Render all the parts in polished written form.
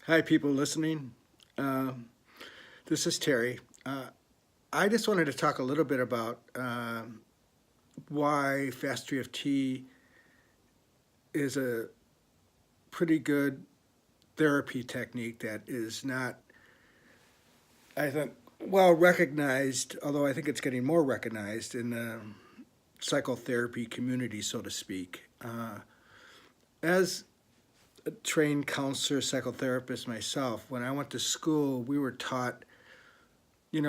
Hi, people listening. Uh, this is Terry. I just wanted to talk a little bit about why Fastereft is a pretty good therapy technique that is not, I think, well recognized, although I think it's getting more recognized in the psychotherapy community, so to speak. As a trained counselor, psychotherapist myself, when I went to school, we were taught, I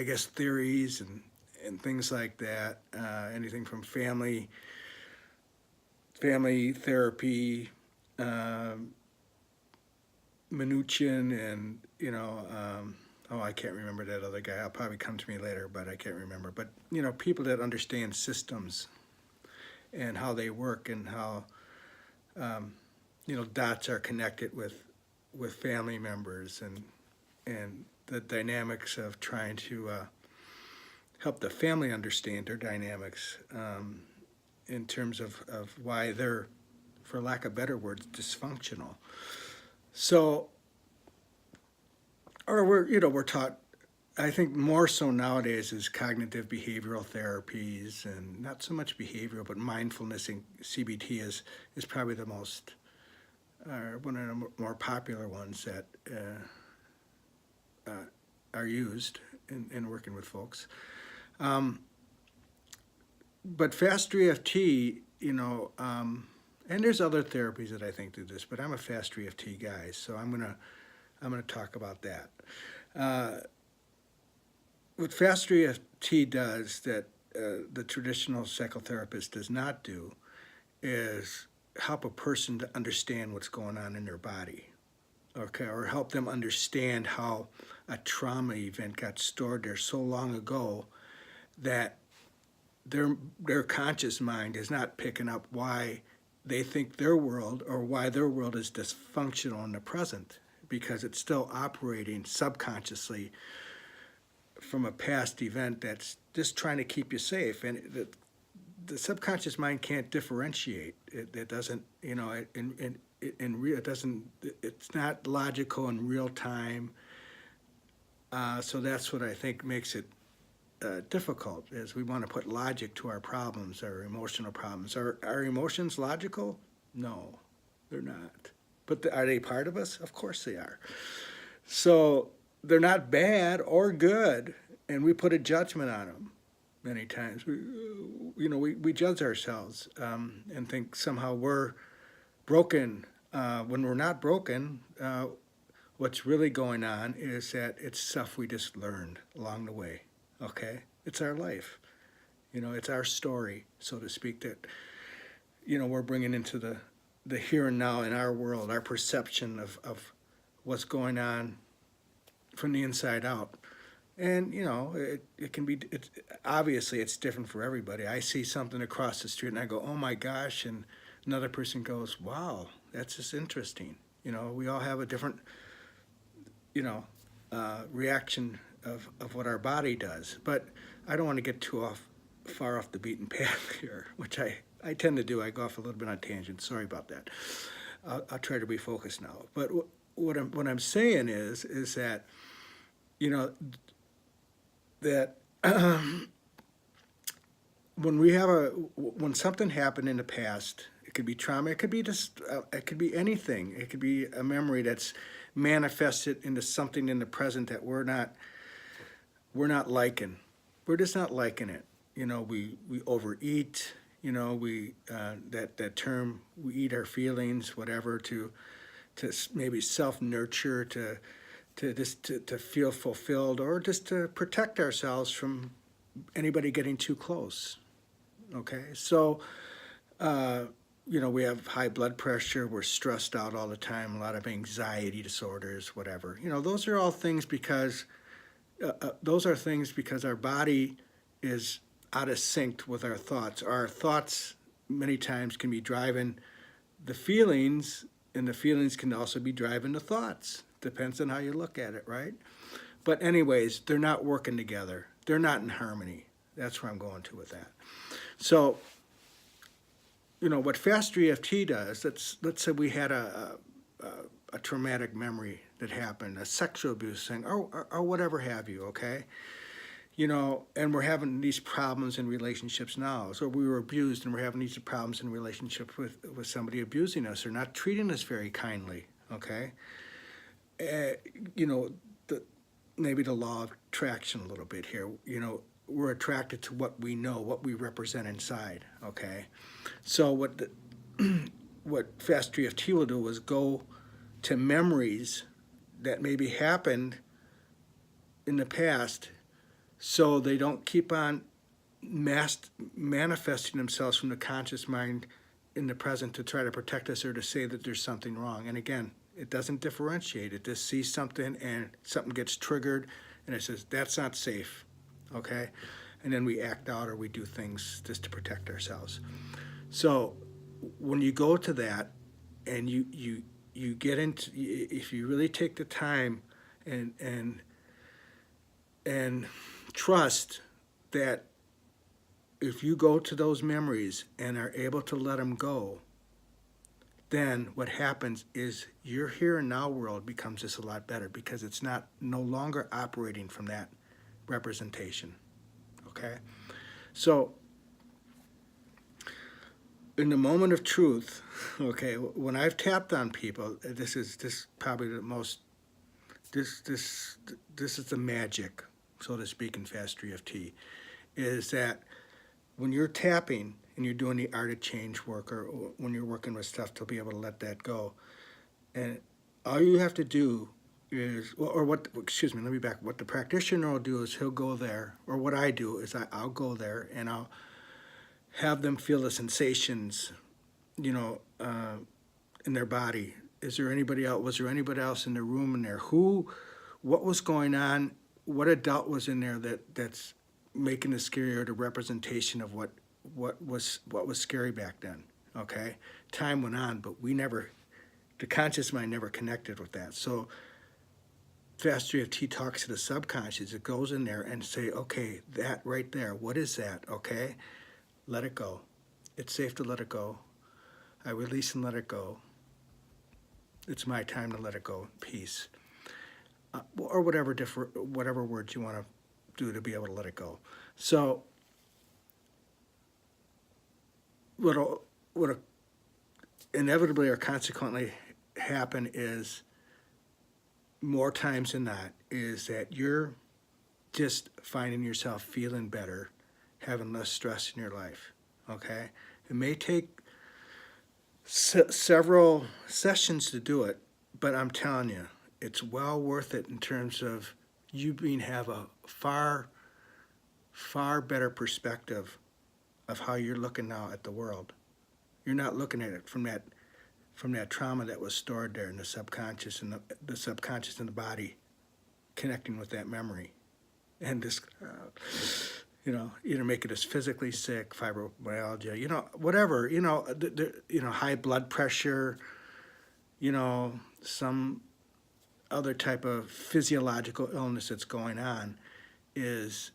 guess, theories and things like that. Anything from family therapy, um, Minuchin, and oh, I can't remember that other guy. I'll probably come to me later, but I can't remember. But people that understand systems and how they work and how um, dots are connected with family members and the dynamics of trying to help the family understand their dynamics in terms of why they're, for lack of better words, dysfunctional. So, or we're taught. I think more so nowadays is cognitive behavioral therapies, and not so much behavioral, but mindfulness and CBT is probably the most one of the more popular ones that are used in working with folks. Um, but Fast EFT, and there's other therapies that I think do this, but I'm a Fast EFT guy, so I'm gonna talk about that. Uh, what Fast EFT does that the traditional psychotherapist does not do is help a person to understand what's going on in their body, okay, or help them understand how a trauma event got stored there so long ago that their conscious mind is not picking up why they think their world or why their world is dysfunctional in the present, because it's still operating subconsciously from a past event that's just trying to keep you safe. And the subconscious mind can't differentiate. It doesn't, it doesn't. It's not logical in real time. So that's what I think makes it difficult. Is we want to put logic to our problems, our emotional problems. Are our emotions logical? No, they're not. But are they part of us? Of course they are. So they're not bad or good, and we put a judgment on them many times. We judge ourselves and think somehow we're broken when we're not broken. What's really going on is that it's stuff we just learned along the way. Okay, it's our life. It's our story, so to speak. That we're bringing into the here and now in our world, our perception of what's going on from the inside out. And it can be. It's obviously it's different for everybody. I see something across the street and I go, "Oh my gosh," and another person goes, "Wow, that's just interesting." We all have a different reaction of what our body does. But I don't want to get too far off the beaten path here, which I tend to do. I go off a little bit on tangent. Sorry about that. I'll try to be focused now. But what I'm saying is that you know that when something happened in the past, it could be trauma, it could be just it could be anything, it could be a memory that's manifested into something in the present that we're not liking. We're just not liking it. We overeat. We that term, we eat our feelings, whatever, to maybe self nurture, to feel fulfilled, or just to protect ourselves from anybody getting too close. Okay, so we have high blood pressure, we're stressed out all the time, a lot of anxiety disorders, whatever. Those are all things because our body is out of sync with our thoughts. Our thoughts many times can be driving the feelings, and the feelings can also be driving the thoughts. Depends on how you look at it, right? But anyways, they're not working together. They're not in harmony. That's where I'm going to with that. So what Fast EFT does, let's say we had a traumatic memory that happened, a sexual abuse thing, or whatever have you, okay? And we're having these problems in relationships now. So we were abused and we're having these problems in relationship with somebody abusing us or not treating us very kindly, okay? Uh, you know, maybe the law of attraction a little bit here. We're attracted to what we know, what we represent inside, okay? So what Fast EFT will do is go to memories that maybe happened in the past so they don't keep on manifesting themselves from the conscious mind in the present to try to protect us or to say that there's something wrong. And again, it doesn't differentiate. It just sees something and something gets triggered and it says, that's not safe, okay? And then we act out or we do things just to protect ourselves. So when you go to that and you get into, if you really take the time and trust that if you go to those memories and are able to let them go, then what happens is your here and now world becomes just a lot better because it's no longer operating from that representation, okay? So in the moment of truth, okay, when I've tapped on people, this is probably the most, this is the magic, so to speak, in Fast EFT, is that when you're tapping and you're doing the art of change work or when you're working with stuff to be able to let that go, and all you have to do is, excuse me, let me back. What the practitioner will do is he'll go there, or what I do is I'll go there and I'll have them feel the sensations, in their body. Was there anybody else in the room in there? What was going on? What adult was in there that's making the scary or the representation of what was scary back then, okay? Time went on, but the conscious mind never connected with that. So Fast EFT talks to the subconscious. It goes in there and say, okay, that right there, what is that, okay? Let it go. It's safe to let it go. I release and let it go. It's my time to let it go. Peace. Or whatever words you want to do to be able to let it go. So what'll inevitably or consequently happen is, more times than not, is that you're just finding yourself feeling better, having less stress in your life, okay? It may take several sessions to do it, but I'm telling you, it's well worth it in terms of you have a far, far better perspective of how you're looking now at the world. You're not looking at it from that trauma that was stored there in the subconscious and the subconscious in the body connecting with that memory. And this, either make it as physically sick, fibromyalgia, whatever, high blood pressure, some other type of physiological illness that's going on, is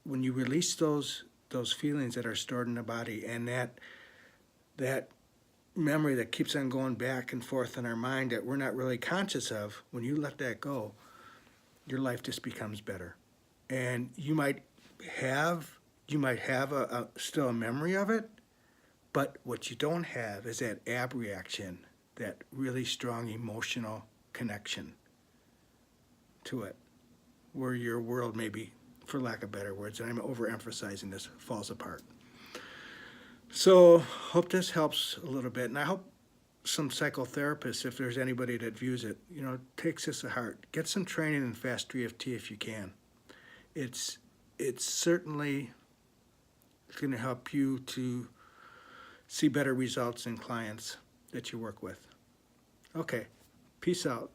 when you release those feelings that are stored in the body and that memory that keeps on going back and forth in our mind that we're not really conscious of, when you let that go, your life just becomes better. And you might have still a memory of it, but what you don't have is that ab reaction, that really strong emotional connection to it, where your world maybe, for lack of better words, and I'm overemphasizing this, falls apart. So hope this helps a little bit, and I hope some psychotherapists, if there's anybody that views it, takes this to heart. Get some training in Fast EFT if you can. It's certainly going to help you to see better results in clients that you work with. Okay, peace out.